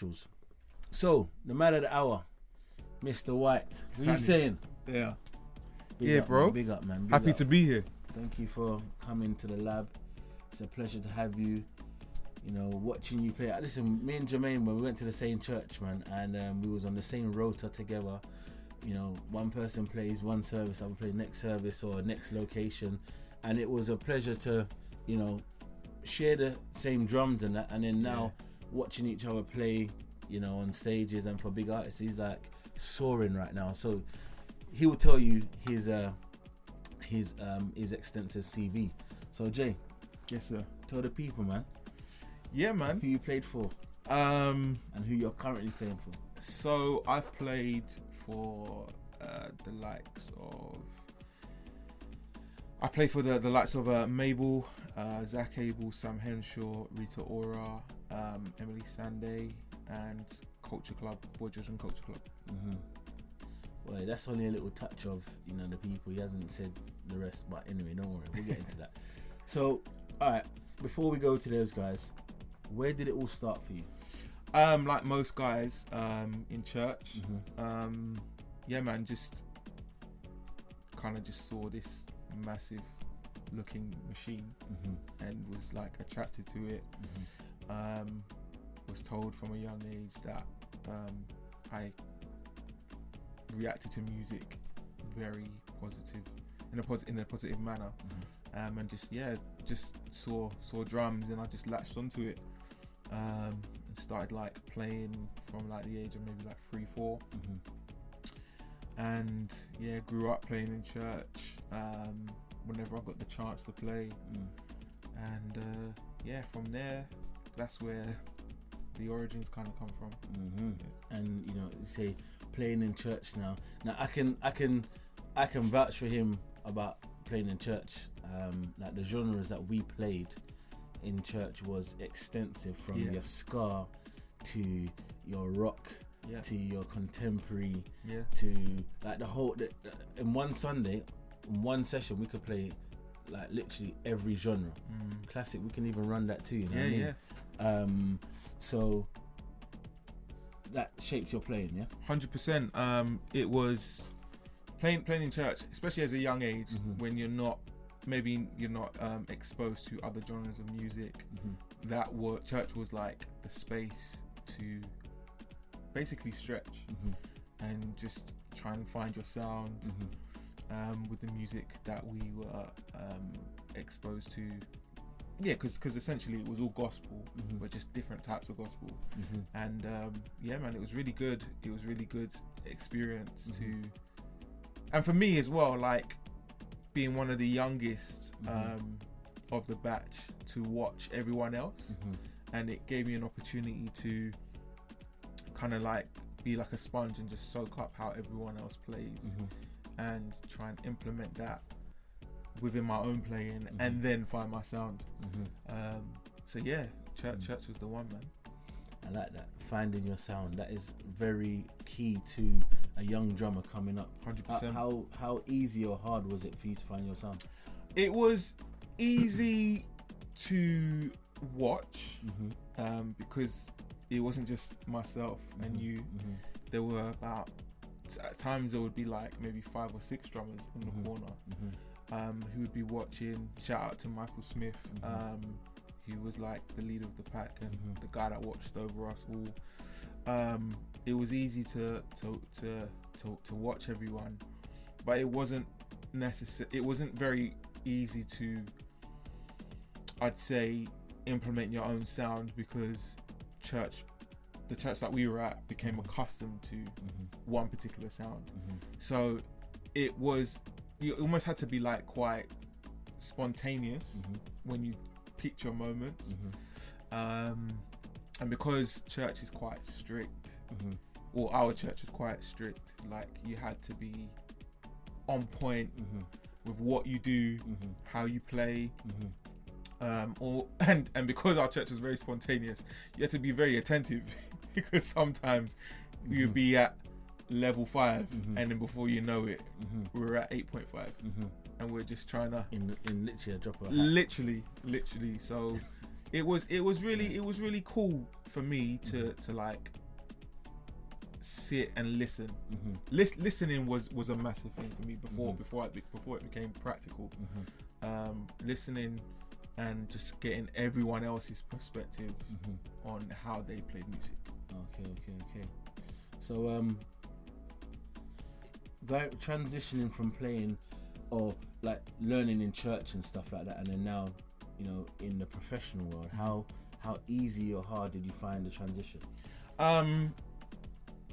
socials. So, the man of the hour, Mr. Whyte. What are you saying? Yeah. Big up, bro. Man, big up, man. Big Happy up. to be here. Thank you for coming to the lab. It's a pleasure to have you. You know, watching you play. Listen, me and Jermaine, when we went to the same church, man, and we was on the same rota together. You know, one person plays one service, other play next service or next location, and it was a pleasure to, you know, share the same drums and that. And then now watching each other play, you know, on stages and for big artists, he's like soaring right now. So he will tell you his extensive CV. So Jay, Yes, sir. tell the people, man. Yeah, man. Who you played for, and who you're currently playing for. So I've played for the likes of. I played for the likes of Mabel, Zach Abel, Sam Henshaw, Rita Ora, Emily Sande, and Culture Club, Boy Judgment Culture Club. Mm-hmm. Well, that's only a little touch of, you know, the people. He hasn't said the rest, but anyway, don't worry, we'll get into that. So, all right, before we go to those guys, where did it all start for you? Like most guys, in church. Mm-hmm. Yeah, man, just kind of just saw this massive looking machine and was like attracted to it. Was told from a young age that I reacted to music very positive in a positive manner. And just saw drums and I just latched onto it, and started like playing from like the age of maybe like 3-4, and grew up playing in church whenever I got the chance to play, and from there that's where the origins kind of come from. And you know, you say playing in church now I can vouch for him about playing in church. Like the genres that we played in church was extensive, from your ska to your rock to your contemporary to like the whole in one Sunday, in one session we could play like literally every genre. Classic, we can even run that too, you know what I mean? So that shaped your playing, 100%. It was playing in church, especially as a young age, when you're not exposed to other genres of music. Church was like the space to basically stretch and just try and find your sound with the music that we were exposed to. Because essentially it was all gospel, but just different types of gospel. And man, it was really good. It was really good experience and for me as well, like being one of the youngest of the batch, to watch everyone else, and it gave me an opportunity to kind of like be like a sponge and just soak up how everyone else plays and try and implement that within my own playing and then find my sound. Church was the one, man. I like that, finding your sound. That is very key to a young drummer coming up. 100%. How easy or hard was it for you to find your sound? It was easy to watch, because it wasn't just myself and you. There were about at times there would be like maybe 5 or 6 drummers in the corner who would be watching. Shout out to Michael Smith, who was like the leader of the pack and the guy that watched over us all. It was easy to watch everyone, but it wasn't necessary. It wasn't very easy to, I'd say, implement your own sound, because the church that we were at became accustomed to one particular sound. So you almost had to be like quite spontaneous when you picked your moments. And because church is quite strict, or our church is quite strict, like you had to be on point with what you do, how you play, and because our church was very spontaneous, you had to be very attentive because sometimes you'd be at level 5 and then before you know it, we're at 8.5 and we're just trying to in literally a drop of a hat. literally. So it was really cool for me to like sit and listen. Listening was a massive thing for me before it became practical. Listening and just getting everyone else's perspective on how they played music. Okay. So transitioning from playing or like learning in church and stuff like that, and then now, you know, in the professional world, how easy or hard did you find the transition?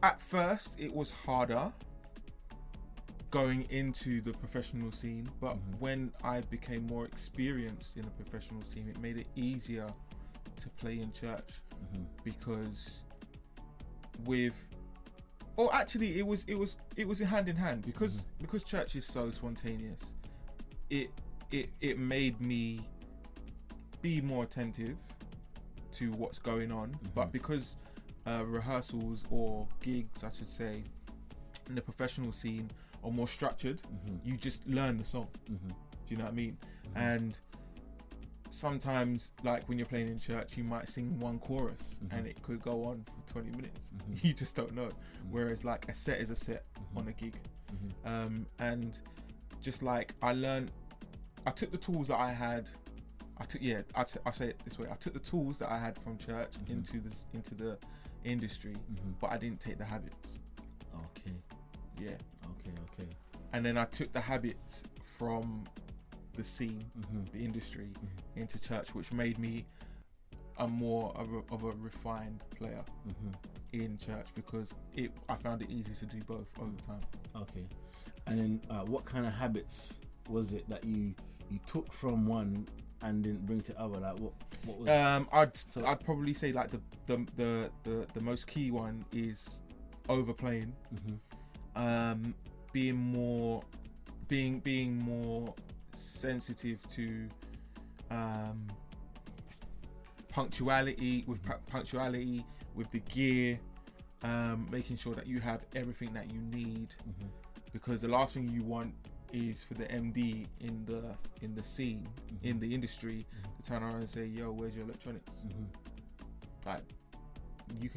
At first it was harder going into the professional scene, but when I became more experienced in the professional scene, it made it easier to play in church, because actually it was hand in hand, because church is so spontaneous. It made me be more attentive to what's going on, but because rehearsals or gigs, I should say, in the professional scene are more structured, you just learn the song. Do you know what I mean? And sometimes, like when you're playing in church, you might sing one chorus and it could go on for 20 minutes. You just don't know. Whereas like a set is a set on a gig. And just like I took the tools that I had. I say it this way. I took the tools that I had from church into the industry, but I didn't take the habits. Okay. Yeah. Okay. And then I took the habits from the scene, the industry, into church, which made me a more of a refined player in church, because I found it easy to do both over time. Okay. And then what kind of habits was it that you took from one and didn't bring to other? Like what was I'd probably say like the most key one is overplaying. Being more sensitive to punctuality with the gear, making sure that you have everything that you need, because the last thing you want is for the MD in the scene, in the industry, to turn around and say, "Yo, where's your electronics?" Like you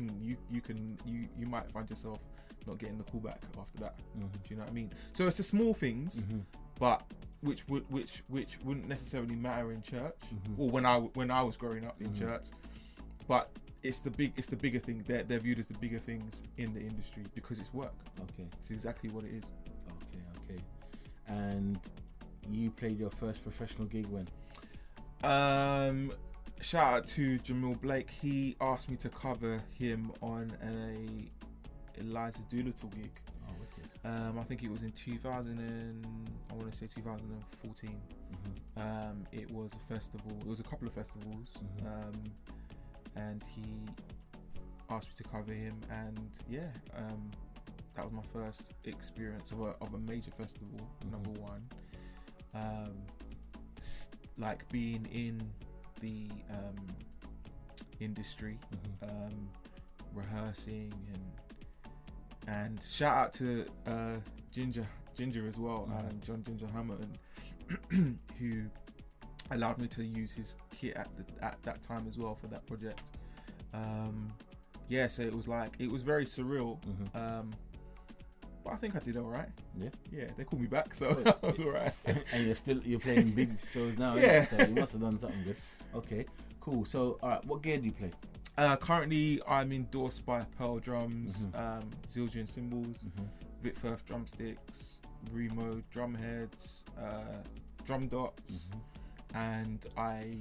might find yourself not getting the call back after that. Do you know what I mean? So it's the small things, but which wouldn't necessarily matter in church, or when I was growing up in church, but it's the bigger thing. They're viewed as the bigger things in the industry because it's work. Okay, it's exactly what it is. Okay. And you played your first professional gig when? Shout out to Jamil Blake. He asked me to cover him on a Eliza Doolittle gig. Oh, wicked. I think it was in 2014. It was a festival. It was a couple of festivals. And he asked me to cover him, and that was my first experience of a major festival. Number one, like being in the industry, rehearsing, and shout out to Ginger as well, John Ginger Hamilton, who allowed me to use his kit at that time as well for that project. So it was very surreal. But I think I did all right. Yeah, they called me back, so I was all right. And you're playing big shows now. Yeah, so you must have done something good. Okay, cool. So, all right, what gear do you play? Currently, I'm endorsed by Pearl Drums, Zildjian cymbals, Vitfirth drumsticks, Remo drum heads, drum dots, and I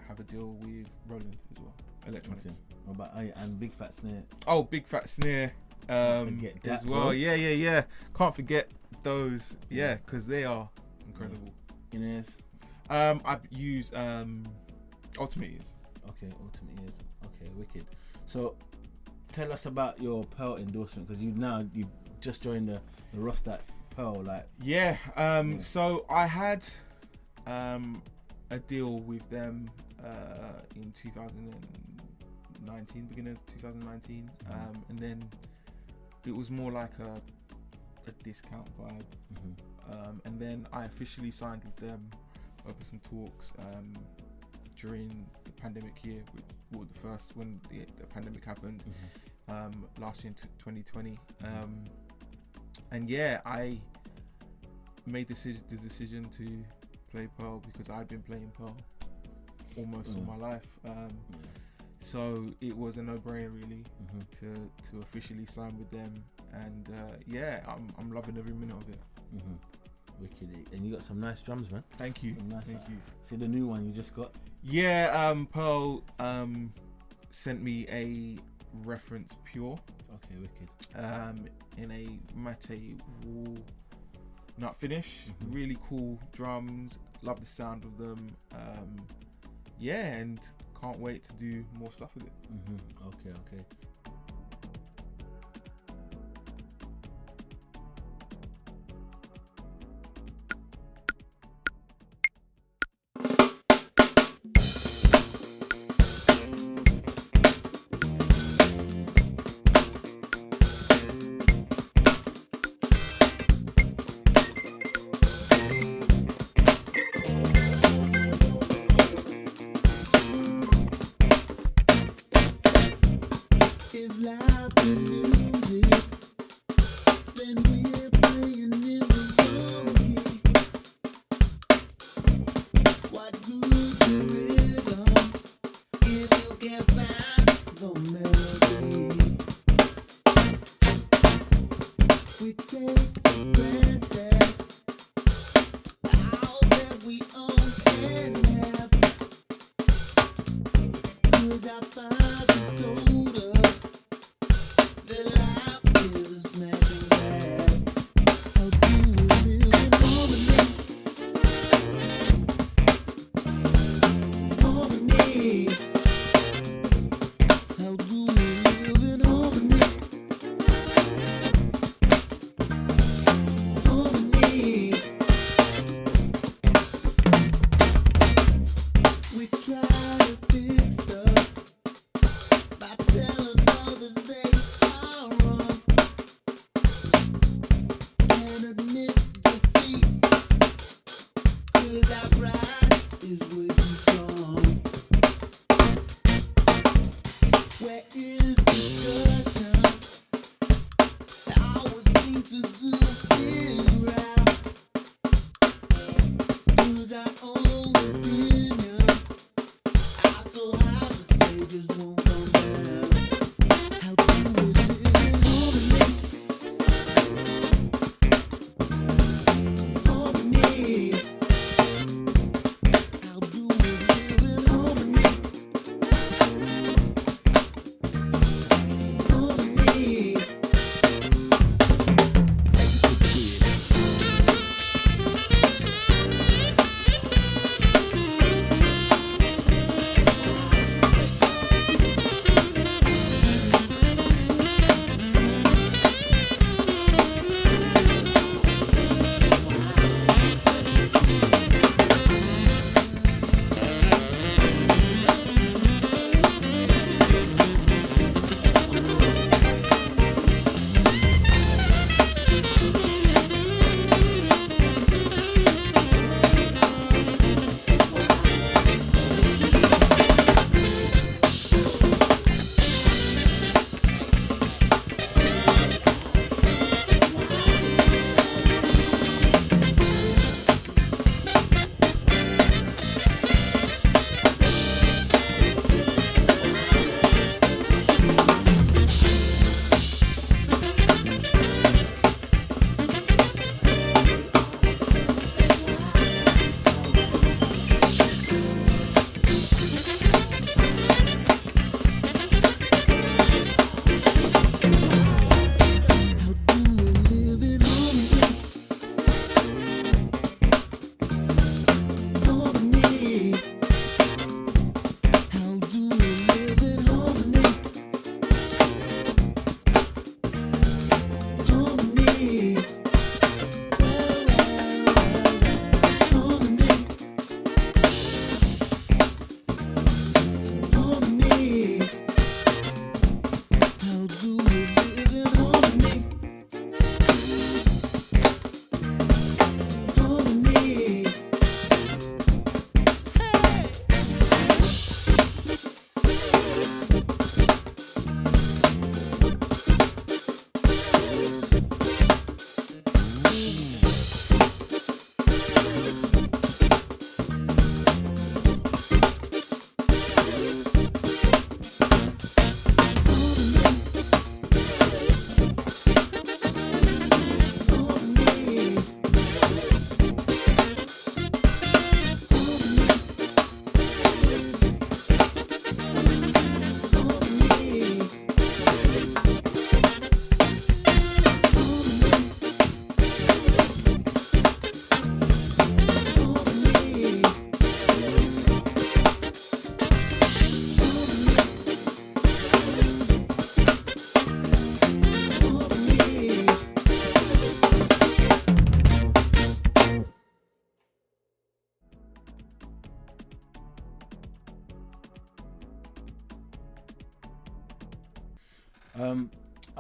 have a deal with Roland as well, electronics. Okay. What about and Big Fat Snare? Oh, Big Fat Snare as well. Bro. Yeah. Can't forget those. Yeah, because they are incredible. In-ears? I use Ultimate Ears. Okay, Ultimate Ears. Okay, wicked. So, tell us about your Pearl endorsement, because you just joined the roster at Pearl. So I had a deal with them in 2019, beginning of 2019, and then it was more like a discount vibe, and then I officially signed with them over some talks during the pandemic year, when the pandemic happened. last year in 2020. And yeah, I made the decision to play Pearl because I'd been playing Pearl almost all my life. So it was a no-brainer really to officially sign with them, and yeah, I'm loving every minute of it. Wicked. And you got some nice drums, man. Thank you. Nice, Thank you. See the new one you just got? Yeah, Pearl sent me a reference Pure. Okay, wicked. In a matte walnut finish. Really cool drums. Love the sound of them. Yeah, and can't wait to do more stuff with it. Okay.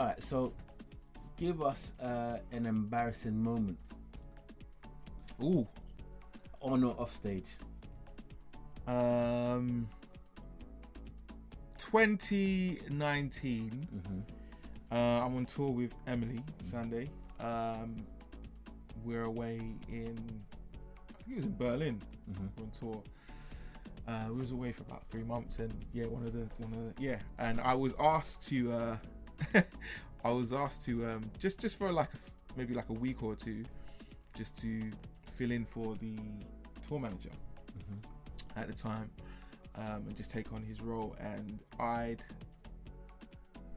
All right, so give us an embarrassing moment. Ooh. On or off stage. 2019. I'm on tour with Emily Sunday. We're away in, I think it was in Berlin. We're on tour. We was away for about 3 months, and and I was asked to just for maybe like a week or two, just to fill in for the tour manager at the time, and just take on his role. And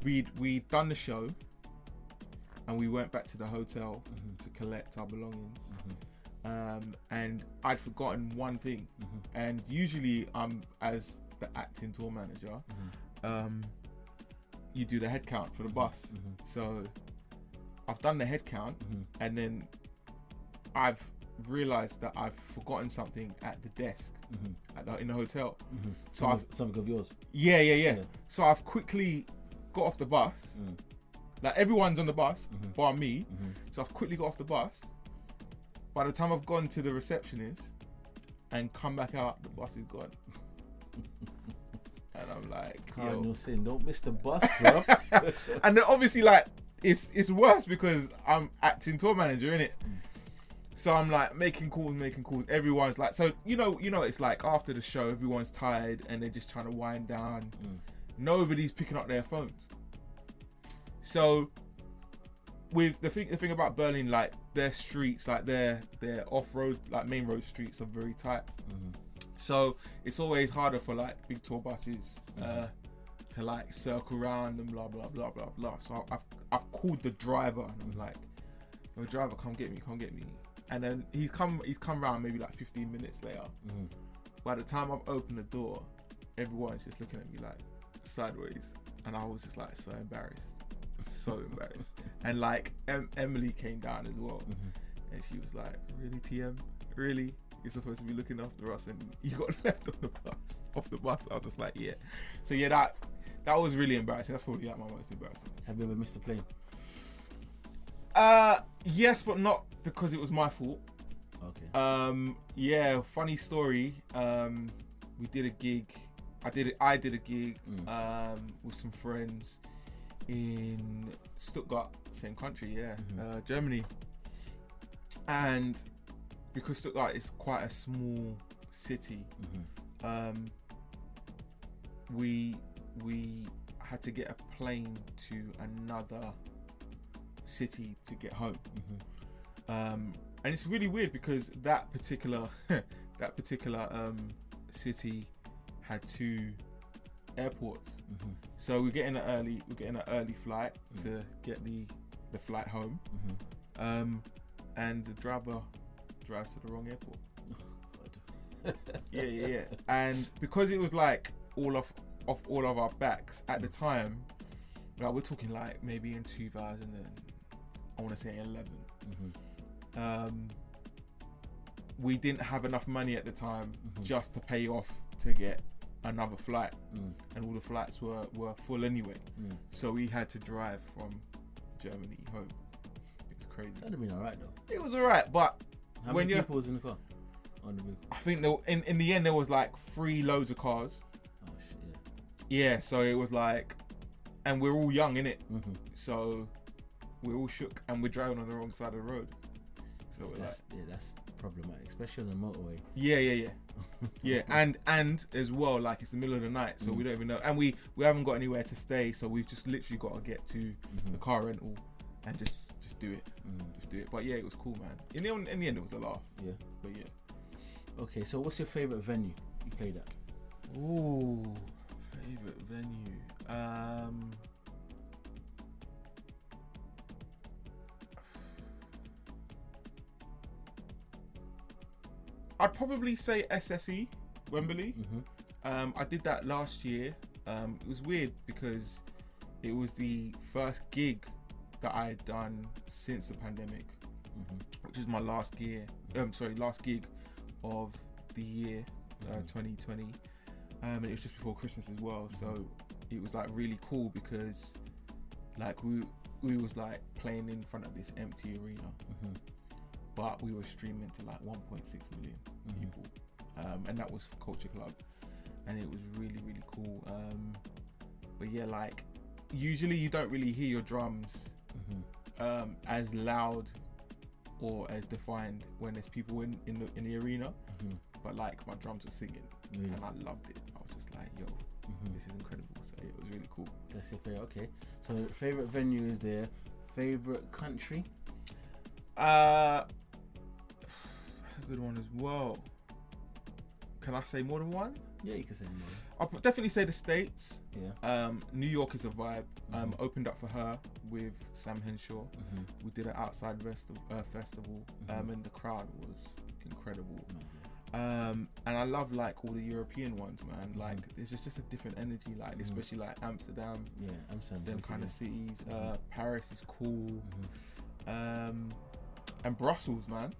we'd done the show, and we went back to the hotel to collect our belongings. And I'd forgotten one thing. And usually as the acting tour manager, you do the head count for the bus. So I've done the head count, and then I've realised that I've forgotten something at the desk in the hotel. So something of yours. Yeah. So I've quickly got off the bus. Like, everyone's on the bus, bar me. So I've quickly got off the bus. By the time I've gone to the receptionist and come back out, the bus is gone. And I'm like, Cardinal sin, don't miss the bus, bro. And then obviously, like, it's worse because I'm acting tour manager, innit? So I'm like making calls. Everyone's like, so you know, it's like after the show, everyone's tired and they're just trying to wind down. Nobody's picking up their phones. So with the thing about Berlin, like, their streets, like their off-road, like main road streets, are very tight. So it's always harder for like big tour buses to like circle around and blah blah blah blah blah. So I've called the driver and I'm like, "Yo, driver, come get me." And then he's come round maybe like 15 minutes later. By the time I've opened the door, everyone's just looking at me like sideways, and I was just like so embarrassed. And like Emily came down as well, and she was like, "Really, TM? Really? You're supposed to be looking after us, and you got left off the bus." I was just like, "Yeah." So yeah, that was really embarrassing. That's probably like my most embarrassing. Have you ever missed a plane? Yes, but not because it was my fault. Okay. Yeah, funny story. We did a gig. I did a gig with some friends in Stuttgart, same country, Germany. And because Stuttgart is quite a small city, we had to get a plane to another city to get home. And it's really weird because that particular city had 2 airports. So we get in an early flight to get the flight home. And the driver drives to the wrong airport. Yeah. And because it was like all of our backs at the time, like we're talking like maybe in 2011. We didn't have enough money at the time just to pay off to get another flight, and all the flights were full anyway. So we had to drive from Germany home. It was crazy. That'd have been alright though. It was alright, but how many people was in the car? On the vehicle? I think in the end there was like 3 loads of cars. Oh shit. Yeah, so it was like, and we're all young, innit? So we're all shook, and we're driving on the wrong side of the road. So we're that's problematic, especially on the motorway. Yeah. and as well, like, it's the middle of the night, so we don't even know, and we haven't got anywhere to stay, so we've just literally got to get to the car rental and just do it. Just do it. But yeah, it was cool, man. In the end, it was a laugh. Yeah. But yeah. Okay, so what's your favourite venue you played at? Ooh, favourite venue. I'd probably say SSE, Wembley. I did that last year. It was weird because it was the first gig that I had done since the pandemic, which is my last gig of the year, 2020. And it was just before Christmas as well. So it was like really cool because Like we was like playing in front of this empty arena, but we were streaming to like 1.6 million people, and that was for Culture Club, and it was really, really cool. But yeah, like usually you don't really hear your drums as loud or as defined when there's people in the arena, but like my drums were singing, and I loved it. I was just like, yo, this is incredible. So it was really cool. That's it. Okay. So favorite venue is there. Favorite country? That's a good one as well. Can I say more than one? Yeah, you can say more. I'll definitely say the States. Yeah. New York is a vibe. Opened up for her with Sam Henshaw. We did an outside festival, and the crowd was incredible. And I love like all the European ones, man. Like there's just a different energy, like especially like Amsterdam. Yeah, Amsterdam. Them kind of cities. Paris is cool. And Brussels, man.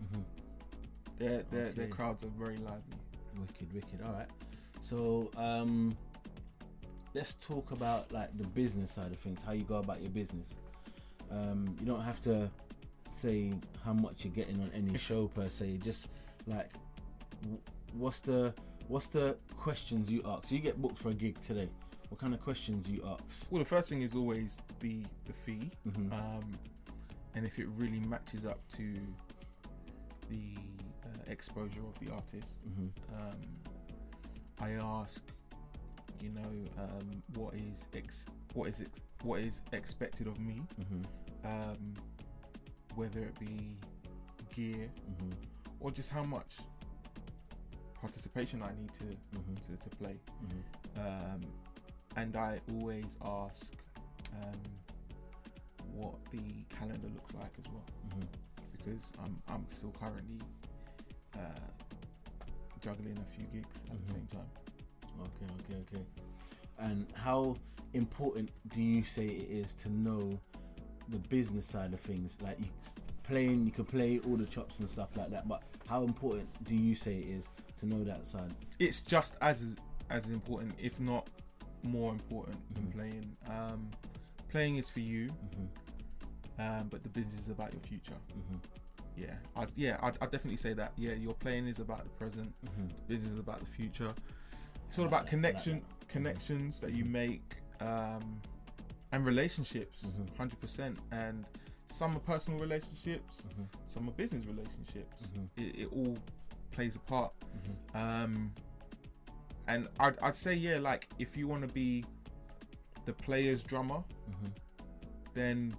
Their crowds are very lively. Wicked. All right. So let's talk about like the business side of things. How you go about your business. You don't have to say how much you're getting on any show per se. Just like what's the questions you ask? So you get booked for a gig today. What kind of questions you ask? Well, the first thing is always the fee, and if it really matches up to the exposure of the artist. I ask, you know, what is expected of me, whether it be gear or just how much participation I need to play. And I always ask what the calendar looks like as well, because I'm still currently juggling a few gigs at the same time. Okay. And how important do you say it is to know the business side of things? Like you can play all the chops and stuff like that, but how important do you say it is to know that side? It's just as important, if not more important than playing. Playing is for you, but the business is about your future. I'd definitely say that. Yeah, your playing is about the present, the business is about the future. It's all about connections that you make, and relationships, 100%. And some are personal relationships, some are business relationships. It all plays a part. And I'd say, yeah, like if you want to be the player's drummer, then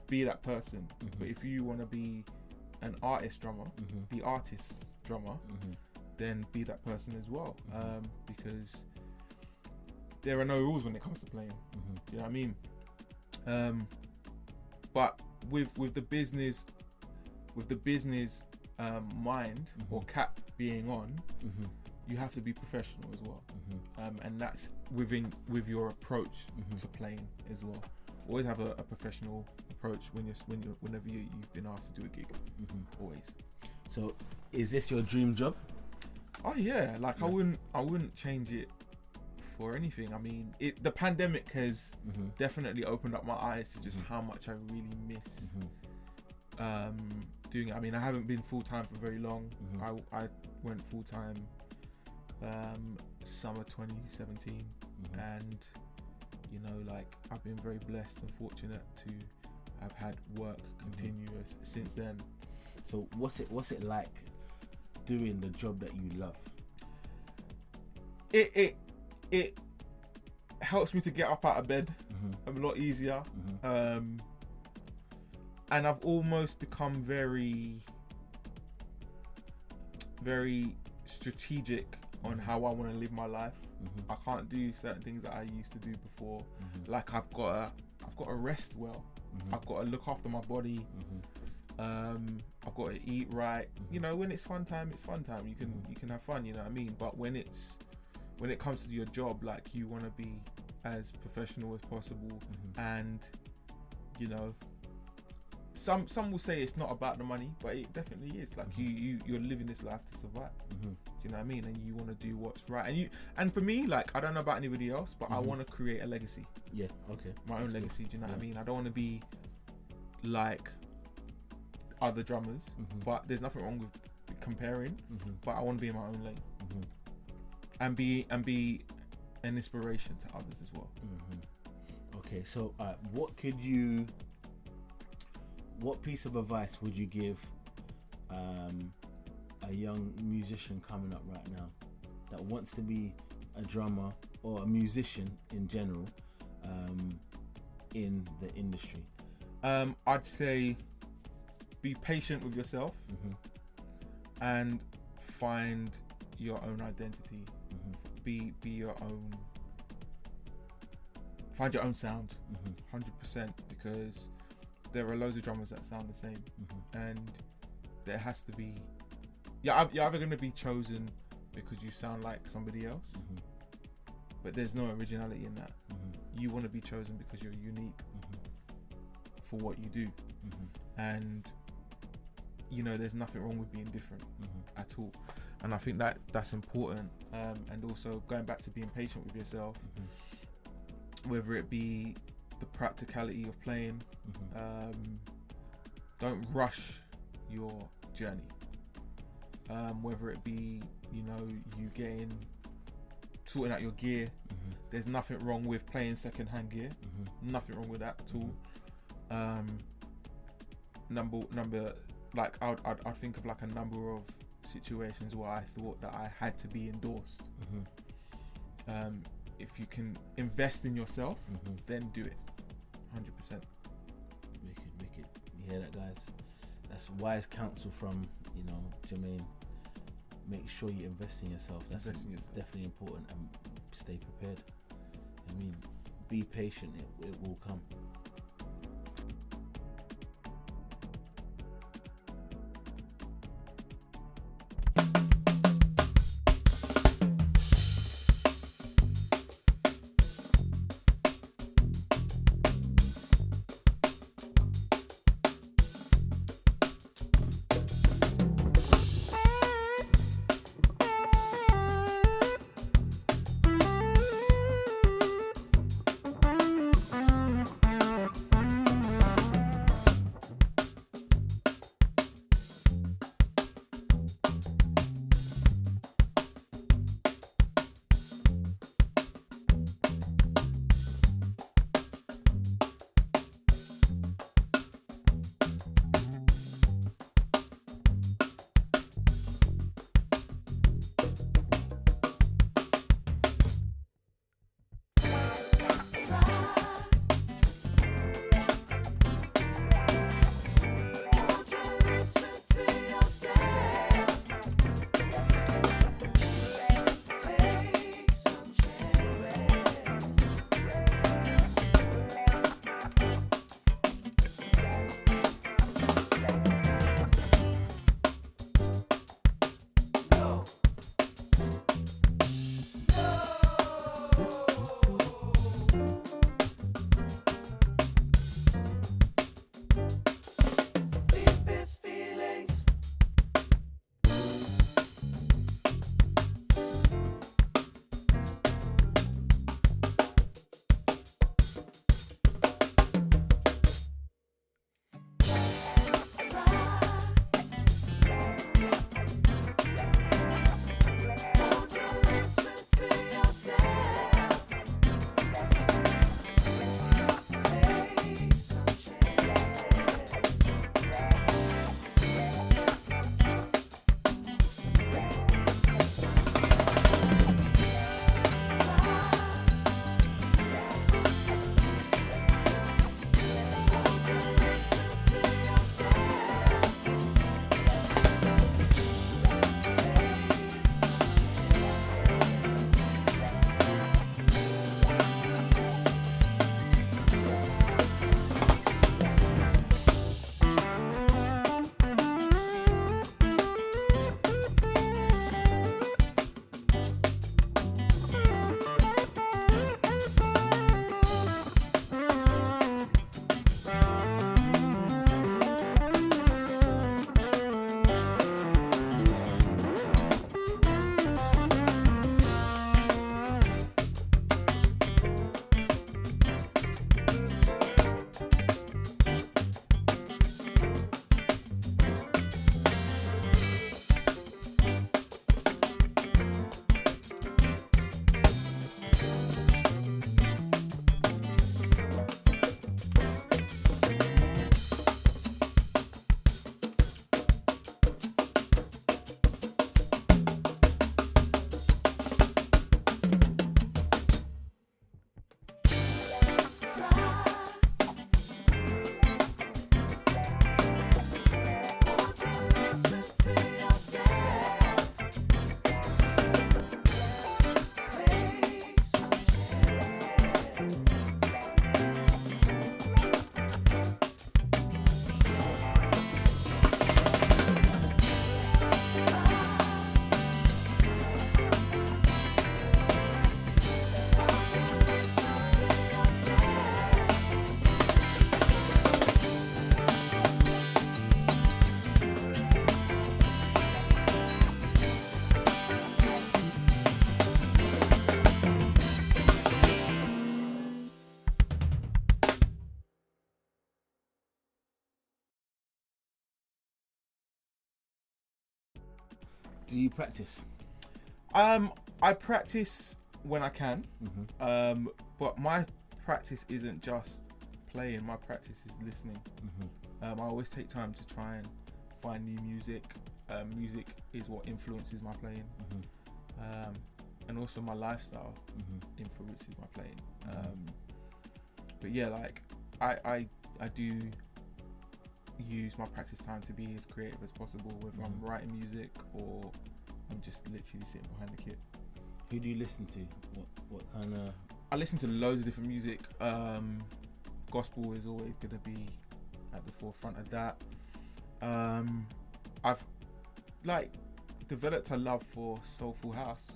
be that person. But if you want to be an artist drummer, the artist's drummer, then be that person as well. Because there are no rules when it comes to playing. Do you know what I mean? But with the business mind or cap being on, you have to be professional as well. And that's with your approach to playing as well. Always have a professional approach whenever you've been asked to do a gig. Always. So, is this your dream job? Oh yeah, like I wouldn't change it for anything. I mean, the pandemic has definitely opened up my eyes to just how much I really miss doing it. I mean, I haven't been full time for very long. I went full time summer 2017, and you know, like I've been very blessed and fortunate to have had work continuous since then. So what's it like doing the job that you love? It helps me to get up out of bed a lot easier, and I've almost become very strategic on how I want to live my life. I can't do certain things that I used to do before. Like I've got to rest well. I've got to look after my body. I've got to eat right. You know, when it's fun time, it's fun time. You can have fun. You know what I mean? But when it comes to your job, like you want to be as professional as possible, and you know, some will say it's not about the money, but it definitely is. Like you're living this life to survive. Do you know what I mean? And you want to do what's right. And for me, like, I don't know about anybody else, but I want to create a legacy. Yeah. Okay. My own legacy. Do you know what I mean? I don't want to be like other drummers, but there's nothing wrong with comparing. But I want to be in my own lane and be an inspiration to others as well. Okay, so what piece of advice would you give a young musician coming up right now that wants to be a drummer or a musician in general in the industry? I'd say be patient with yourself and find your own identity. Be your own. Find your own sound, 100%, because there are loads of drummers that sound the same, and there has to be. You're either going to be chosen because you sound like somebody else, but there's no originality in that. You want to be chosen because you're unique for what you do, and you know there's nothing wrong with being different at all. And I think that's important. And also going back to being patient with yourself. Whether it be the practicality of playing, don't rush your journey. Whether it be, you know, you sorting out your gear, there's nothing wrong with playing second-hand gear. Nothing wrong with that at all. Number, like I'd think of like a number of situations where I thought that I had to be endorsed. If you can invest in yourself, then do it, 100%. Wicked. You hear that, guys? That's wise counsel from, you know, Jermaine. Make sure you invest in yourself. That's definitely important, and stay prepared. I mean, be patient. It will come. do you practice? I practice when I can, but my practice isn't just playing. My practice is listening. I always take time to try and find new music. Music is what influences my playing, and also my lifestyle influences my playing. But yeah, like I do use my practice time to be as creative as possible, whether I'm writing music or I'm just literally sitting behind the kit. Who do you listen to? What kind of? I listen to loads of different music. Gospel is always going to be at the forefront of that. I've like developed a love for soulful house,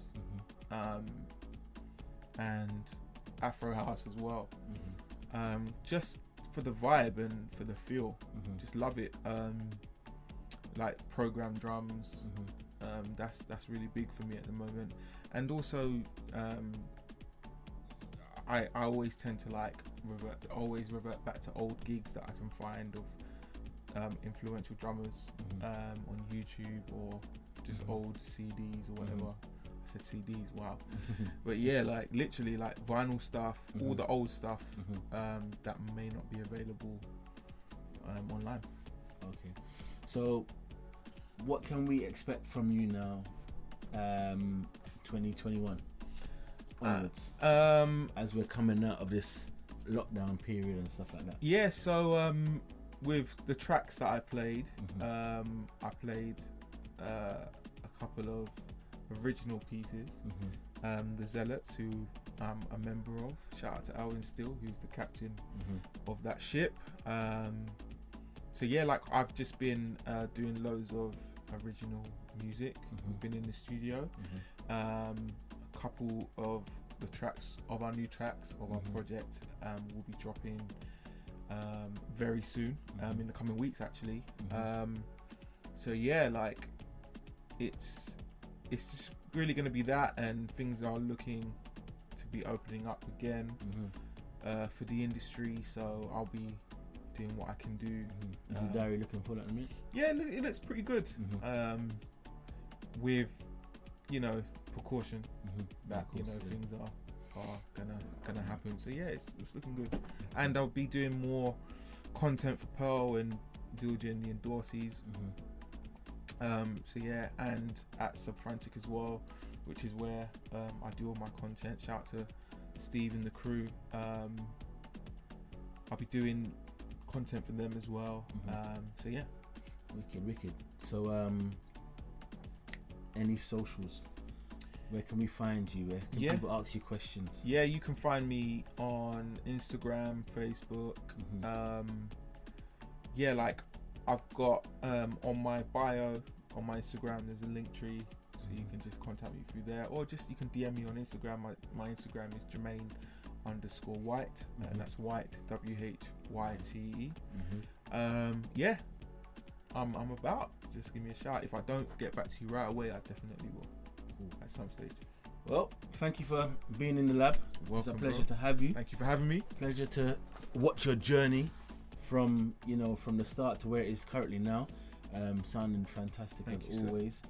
and Afro house as well. Just for the vibe and for the feel, just love it. Like programmed drums, that's really big for me at the moment. And also, I always tend to like revert back to old gigs that I can find of influential drummers on YouTube or just old CDs or whatever. I said CDs, wow. But yeah, like literally like vinyl stuff, all the old stuff that may not be available online. Okay, so what can we expect from you now, 2021 onwards, as we're coming out of this lockdown period and stuff like that? Yeah, so with the tracks that I played, I played a couple of original pieces. The Zealots, who I'm a member of, shout out to Alwyn Steele, who's the captain of that ship. So yeah, like I've just been doing loads of original music. We've been in the studio. A couple of the tracks of our new tracks of our project will be dropping very soon, in the coming weeks actually. So yeah, like it's just really going to be that, and things are looking to be opening up again for the industry, so I'll be doing what I can do. Is the diary looking full at the minute? Yeah, it looks pretty good, with precaution that things are gonna happen. So yeah, it's looking good, and I'll be doing more content for Pearl and Zildjian, the endorsees. So yeah, and at Subfrantic as well, which is where I do all my content. Shout out to Steve and the crew. I'll be doing content for them as well. So yeah, wicked. So any socials? Where can we find you? Where can people ask you questions? Yeah, you can find me on Instagram, Facebook. Yeah, like I've got on my bio on my Instagram, there's a link tree, so you can just contact me through there, or just you can DM me on Instagram. My Instagram is Jermaine_Whyte, and that's White, WHYTE. Yeah, I'm about. Just give me a shout. If I don't get back to you right away, I definitely will. At some stage. Well, thank you for being in the lab. Welcome, it's a pleasure bro. to have you. Thank you for having me. Pleasure to watch your journey from the start to where it is currently now. Sounding fantastic as always.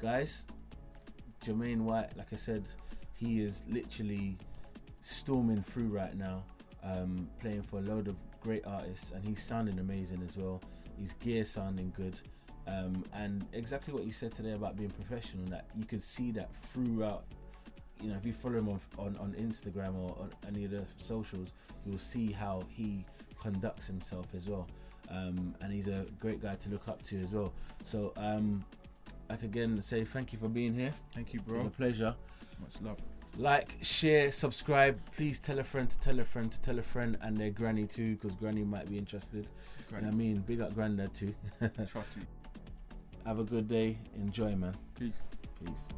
Guys, Jermaine Whyte, like I said, he is literally storming through right now, playing for a load of great artists, and he's sounding amazing as well. His gear sounding good. And exactly what you said today about being professional, that you could see that throughout. If you follow him on Instagram or on any of the socials, you'll see how he conducts himself as well. And he's a great guy to look up to as well. So I could again say thank you for being here. Thank you, bro. It's a pleasure. Much love. Like, share, subscribe. Please tell a friend to tell a friend to tell a friend, and their granny too, because granny might be interested. Big up granddad too. Trust me. Have a good day. Enjoy, man. Peace. Peace.